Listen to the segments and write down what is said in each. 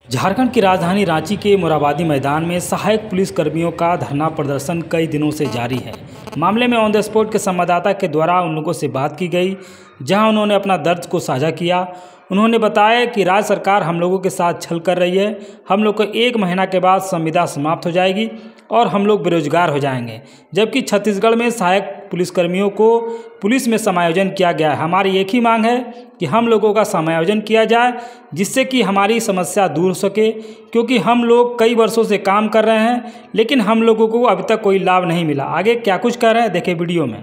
झारखंड की राजधानी रांची के मोरहाबादी मैदान में सहायक पुलिस कर्मियों का धरना प्रदर्शन कई दिनों से जारी है। मामले में ऑन द स्पॉट के संवाददाता के द्वारा उन लोगों से बात की गई, जहां उन्होंने अपना दर्द को साझा किया। उन्होंने बताया कि राज्य सरकार हम लोगों के साथ छल कर रही है। हम लोग को 1 महीना के बाद संविदा समाप्त हो जाएगी और हम लोग बेरोजगार हो जाएंगे, जबकि छत्तीसगढ़ में सहायक पुलिसकर्मियों को पुलिस में समायोजन किया गया है। हमारी एक ही मांग है कि हम लोगों का समायोजन किया जाए, जिससे कि हमारी समस्या दूर हो सके, क्योंकि हम लोग कई वर्षों से काम कर रहे हैं, लेकिन हम लोगों को अभी तक कोई लाभ नहीं मिला। आगे क्या कुछ कर रहे हैं देखिए वीडियो में।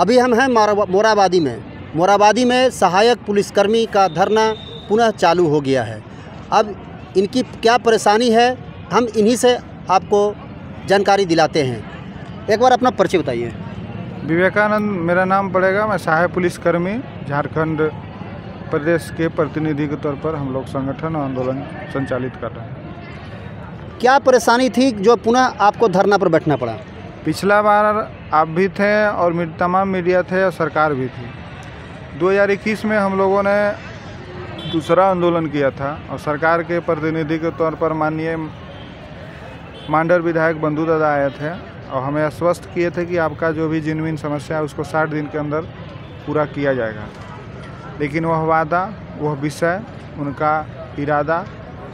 अभी हम हैं मोरहाबादी में सहायक पुलिसकर्मी का धरना पुनः चालू हो गया है। अब इनकी क्या परेशानी है, हम इन्हीं से आपको जानकारी दिलाते हैं। एक बार अपना परिचय बताइए। विवेकानंद मेरा नाम पड़ेगा। मैं सहायक पुलिसकर्मी झारखंड प्रदेश के प्रतिनिधि के तौर पर हम लोग संगठन और आंदोलन संचालित कर रहे हैं। क्या परेशानी थी जो पुनः आपको धरना पर बैठना पड़ा? पिछला बार आप भी थे और तमाम मीडिया थे और सरकार भी थी। 2021 में हम लोगों ने दूसरा आंदोलन किया था और सरकार के प्रतिनिधि के तौर पर माननीय मांडर विधायक बंधु दादा आए थे और हमें आश्वस्त किए थे कि आपका जो भी जेन्युइन समस्या है उसको 60 दिन के अंदर पूरा किया जाएगा। लेकिन वह वादा, वह विषय, उनका इरादा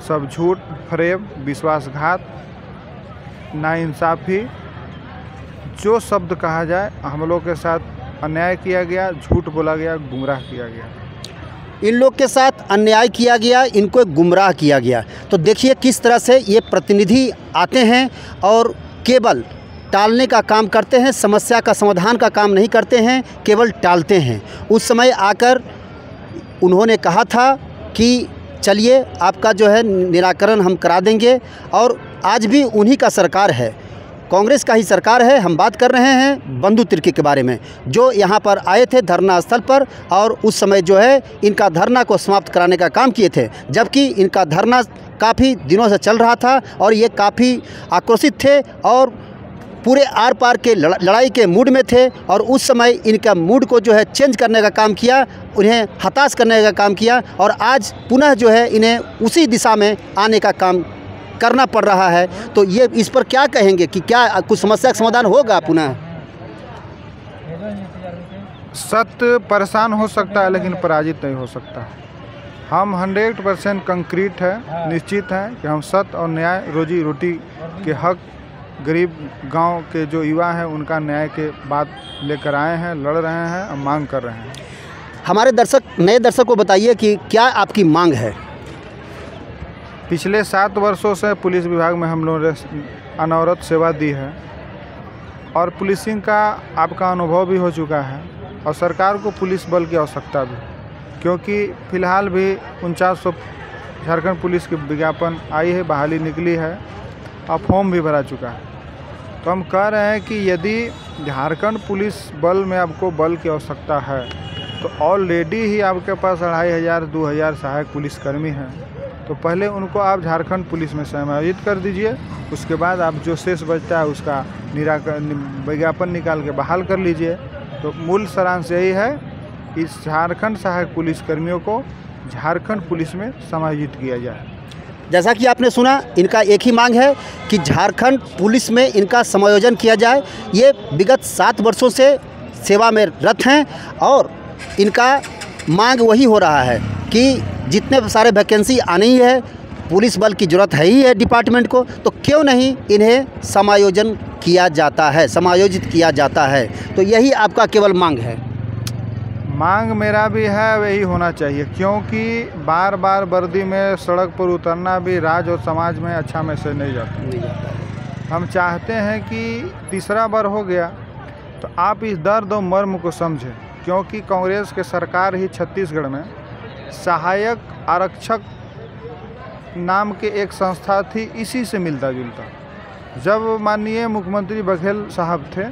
सब झूठ, फरेब, विश्वासघात, नाइंसाफ़ी, जो शब्द कहा जाए, हम लोग के साथ अन्याय किया गया, झूठ बोला गया, गुमराह किया गया। इन लोग के साथ अन्याय किया गया, इनको गुमराह किया गया। तो देखिए किस तरह से ये प्रतिनिधि आते हैं और केवल टालने का काम करते हैं, समस्या का समाधान का काम नहीं करते हैं, केवल टालते हैं। उस समय आकर उन्होंने कहा था कि चलिए आपका जो है निराकरण हम करा देंगे, और आज भी उन्हीं का सरकार है, कांग्रेस का ही सरकार है। हम बात कर रहे हैं बंधु तिर्की के बारे में, जो यहाँ पर आए थे धरना स्थल पर और उस समय जो है इनका धरना को समाप्त कराने का काम किए थे, जबकि इनका धरना काफ़ी दिनों से चल रहा था और ये काफ़ी आक्रोशित थे और पूरे आर पार के लड़ाई के मूड में थे। और उस समय इनका मूड को जो है चेंज करने का काम किया, उन्हें हताश करने का काम किया, और आज पुनः जो है इन्हें उसी दिशा में आने का काम करना पड़ रहा है। तो ये इस पर क्या कहेंगे कि क्या कुछ समस्या का समाधान होगा पुनः? सत्य परेशान हो सकता है लेकिन पराजित नहीं हो सकता। हम 100% कंक्रीट है, निश्चित हैं कि हम सत्य और न्याय, रोजी रोटी के हक, गरीब गांव के जो युवा हैं उनका न्याय के बात लेकर आए हैं, लड़ रहे हैं और मांग कर रहे हैं। हमारे नए दर्शक को बताइए कि क्या आपकी मांग है? पिछले 7 वर्षों से पुलिस विभाग में हम लोगों ने अनवरत सेवा दी है और पुलिसिंग का आपका अनुभव भी हो चुका है, और सरकार को पुलिस बल की आवश्यकता भी, क्योंकि फ़िलहाल भी 4900 झारखंड पुलिस की विज्ञापन आई है, बहाली निकली है और फॉर्म भी भरा चुका है। तो हम कह रहे हैं कि यदि झारखंड पुलिस बल में आपको बल की आवश्यकता है तो ऑलरेडी ही आपके पास 2500-2000 सहायक पुलिसकर्मी हैं, तो पहले उनको आप झारखंड पुलिस में समायोजित कर दीजिए। उसके बाद आप जो शेष बचता है उसका विज्ञापन निकाल के बहाल कर लीजिए। तो मूल सारांश यही है कि झारखंड सहायक पुलिसकर्मियों को झारखंड पुलिस में समायोजित किया जाए। जैसा कि आपने सुना, इनका एक ही मांग है कि झारखंड पुलिस में इनका समायोजन किया जाए। ये विगत 7 वर्षों से सेवा में रत हैं और इनका मांग वही हो रहा है कि जितने सारे वैकेंसी आने ही है, पुलिस बल की ज़रूरत है ही है डिपार्टमेंट को, तो क्यों नहीं इन्हें समायोजित किया जाता है। तो यही आपका केवल मांग है? मांग मेरा भी है, वही होना चाहिए, क्योंकि बार बार वर्दी में सड़क पर उतरना भी राज्य और समाज में अच्छा मैसेज नहीं जाता। हम चाहते हैं कि तीसरा बार हो गया तो आप इस दर्द और मर्म को समझें, क्योंकि कांग्रेस के सरकार ही छत्तीसगढ़ में सहायक आरक्षक नाम के एक संस्था थी, इसी से मिलता जुलता। जब माननीय मुख्यमंत्री बघेल साहब थे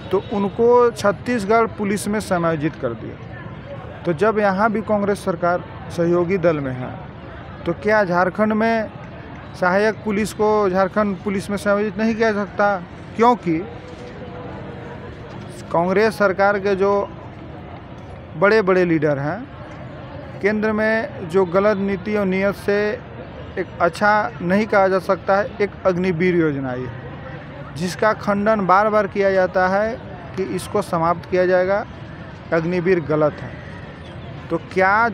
तो उनको छत्तीसगढ़ पुलिस में समायोजित कर दिया। तो जब यहाँ भी कांग्रेस सरकार सहयोगी दल में है, तो क्या झारखंड में सहायक पुलिस को झारखंड पुलिस में समायोजित नहीं किया जा सकता? क्योंकि कांग्रेस सरकार के जो बड़े बड़े लीडर हैं केंद्र में जो गलत नीति और नीयत से एक अच्छा नहीं कहा जा सकता है, एक अग्निवीर योजना आई है जिसका खंडन बार बार किया जाता है कि इसको समाप्त किया जाएगा, अग्निवीर गलत है। तो क्या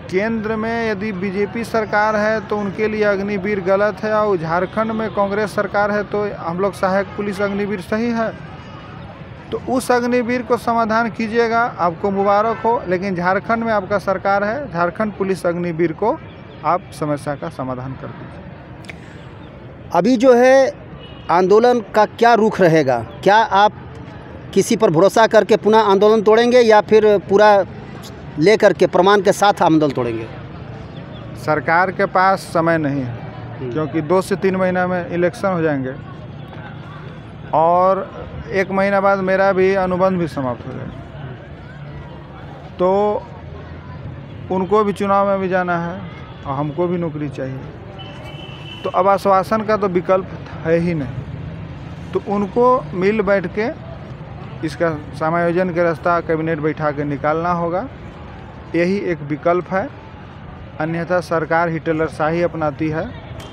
केंद्र में यदि बीजेपी सरकार है तो उनके लिए अग्निवीर गलत है, और झारखंड में कांग्रेस सरकार है तो हम लोग सहायक पुलिस अग्निवीर सही है? तो उस अग्निवीर को समाधान कीजिएगा, आपको मुबारक हो। लेकिन झारखंड में आपका सरकार है, झारखंड पुलिस अग्निवीर को आप समस्या का समाधान कर दीजिए। अभी जो है आंदोलन का क्या रुख रहेगा? क्या आप किसी पर भरोसा करके पुनः आंदोलन तोड़ेंगे या फिर पूरा लेकर के प्रमाण के साथ आंदोलन तोड़ेंगे? सरकार के पास समय नहीं है, क्योंकि 2 से 3 महीना में इलेक्शन हो जाएंगे और 1 महीना बाद मेरा भी अनुबंध भी समाप्त हो जाएगा। तो उनको भी चुनाव में भी जाना है और हमको भी नौकरी चाहिए। तो अब आश्वासन का तो विकल्प है ही नहीं। तो उनको मिल बैठ के इसका समायोजन के रास्ता कैबिनेट बैठा के निकालना होगा, यही एक विकल्प है। अन्यथा सरकार हिटलरशाही अपनाती है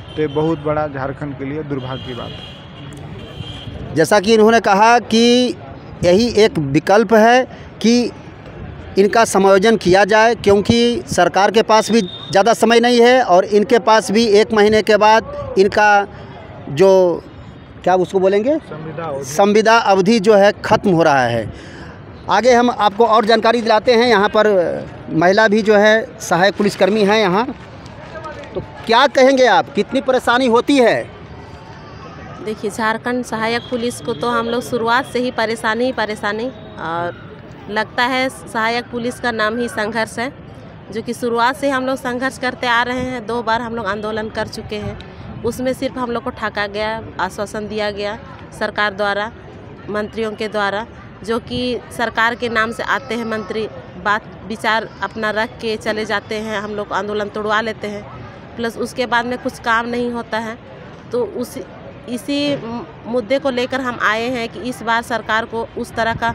तो ये बहुत बड़ा झारखंड के लिए दुर्भाग्य की बात है। जैसा कि इन्होंने कहा कि यही एक विकल्प है कि इनका समायोजन किया जाए, क्योंकि सरकार के पास भी ज़्यादा समय नहीं है और इनके पास भी 1 महीने के बाद इनका जो क्या उसको बोलेंगे संविदा अवधि जो है ख़त्म हो रहा है। आगे हम आपको और जानकारी दिलाते हैं। यहाँ पर महिला भी जो है सहायक पुलिसकर्मी हैं यहाँ, तो क्या कहेंगे आप, कितनी परेशानी होती है? देखिए, झारखंड सहायक पुलिस को तो हम लोग शुरुआत से ही परेशानी और लगता है सहायक पुलिस का नाम ही संघर्ष है, जो कि शुरुआत से हम लोग संघर्ष करते आ रहे हैं। 2 बार हम लोग आंदोलन कर चुके हैं, उसमें सिर्फ हम लोग को ठगा गया, आश्वासन दिया गया सरकार द्वारा, मंत्रियों के द्वारा, जो कि सरकार के नाम से आते हैं मंत्री, बात विचार अपना रख के चले जाते हैं, हम लोग आंदोलन तोड़वा लेते हैं, प्लस उसके बाद में कुछ काम नहीं होता है। तो इसी मुद्दे को लेकर हम आए हैं कि इस बार सरकार को उस तरह का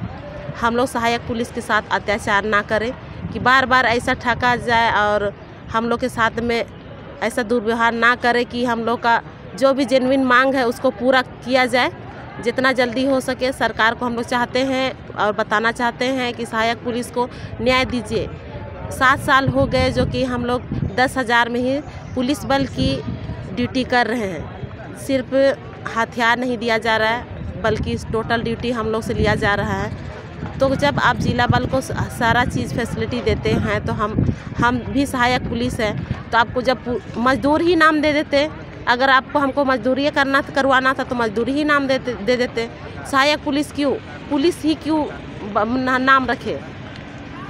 हम लोग सहायक पुलिस के साथ अत्याचार ना करें कि बार बार ऐसा ठगा जाए और हम लोग के साथ में ऐसा दुर्व्यवहार ना करे कि हम लोग का जो भी जेन्युइन मांग है उसको पूरा किया जाए जितना जल्दी हो सके। सरकार को हम लोग चाहते हैं और बताना चाहते हैं कि सहायक पुलिस को न्याय दीजिए। 7 साल हो गए जो कि हम लोग 10,000 में ही पुलिस बल की ड्यूटी कर रहे हैं, सिर्फ हथियार नहीं दिया जा रहा है बल्कि टोटल ड्यूटी हम लोग से लिया जा रहा है। तो जब आप जिला बल को सारा चीज़ फैसिलिटी देते हैं तो हम भी सहायक पुलिस है, तो आपको जब मजदूर ही नाम दे देते, अगर आपको हमको मजदूरी करवाना था तो मजदूरी ही नाम दे देते, सहायक पुलिस क्यों, पुलिस ही क्यों नाम रखे।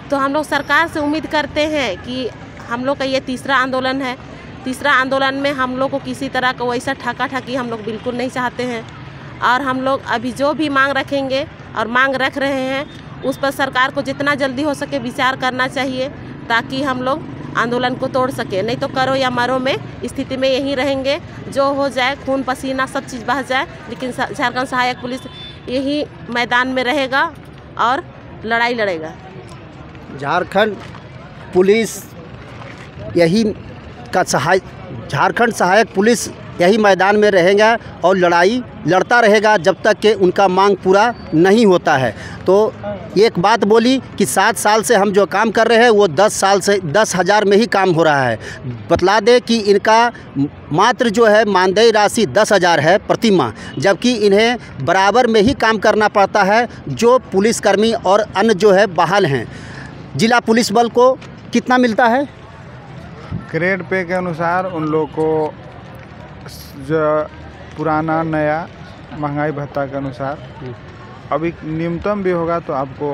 तो हम लोग सरकार से उम्मीद करते हैं कि हम लोग का ये तीसरा आंदोलन है, तीसरा आंदोलन में हम लोग को किसी तरह का वैसा ठकी हम लोग बिल्कुल नहीं चाहते हैं। और हम लोग अभी जो भी मांग रखेंगे और मांग रख रहे हैं उस पर सरकार को जितना जल्दी हो सके विचार करना चाहिए, ताकि हम लोग आंदोलन को तोड़ सके। नहीं तो करो या मरो में स्थिति में यहीं रहेंगे, जो हो जाए खून पसीना सब चीज़ बह जाए, लेकिन झारखंड सहायक पुलिस यही मैदान में रहेगा और लड़ाई लड़ेगा। झारखंड पुलिस यही का झारखंड सहायक पुलिस यही मैदान में रहेगा और लड़ाई लड़ता रहेगा जब तक कि उनका मांग पूरा नहीं होता है। तो एक बात बोली कि 7 साल से हम जो काम कर रहे हैं वो 10 साल से 10,000 में ही काम हो रहा है। बतला दें कि इनका मात्र जो है मानदेय राशि 10,000 है प्रति माह, जबकि इन्हें बराबर में ही काम करना पड़ता है जो पुलिसकर्मी और अन्य जो है बहाल हैं। जिला पुलिस बल को कितना मिलता है? ग्रेड पे के अनुसार उन लोग को जो पुराना नया महंगाई भत्ता के अनुसार अभी न्यूनतम भी होगा तो आपको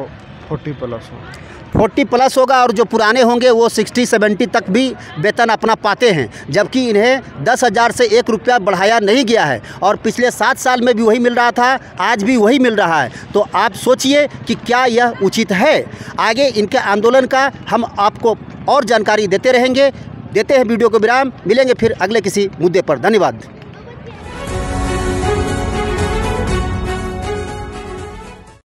40+ होगा। 40+ होगा और जो पुराने होंगे वो 60-70 तक भी वेतन अपना पाते हैं, जबकि इन्हें 10,000 से 1 रुपया बढ़ाया नहीं गया है और पिछले 7 साल में भी वही मिल रहा था, आज भी वही मिल रहा है। तो आप सोचिए कि क्या यह उचित है। आगे इनके आंदोलन का हम आपको और जानकारी देते रहेंगे। देते हैं वीडियो को विराम, मिलेंगे फिर अगले किसी मुद्दे पर। धन्यवाद।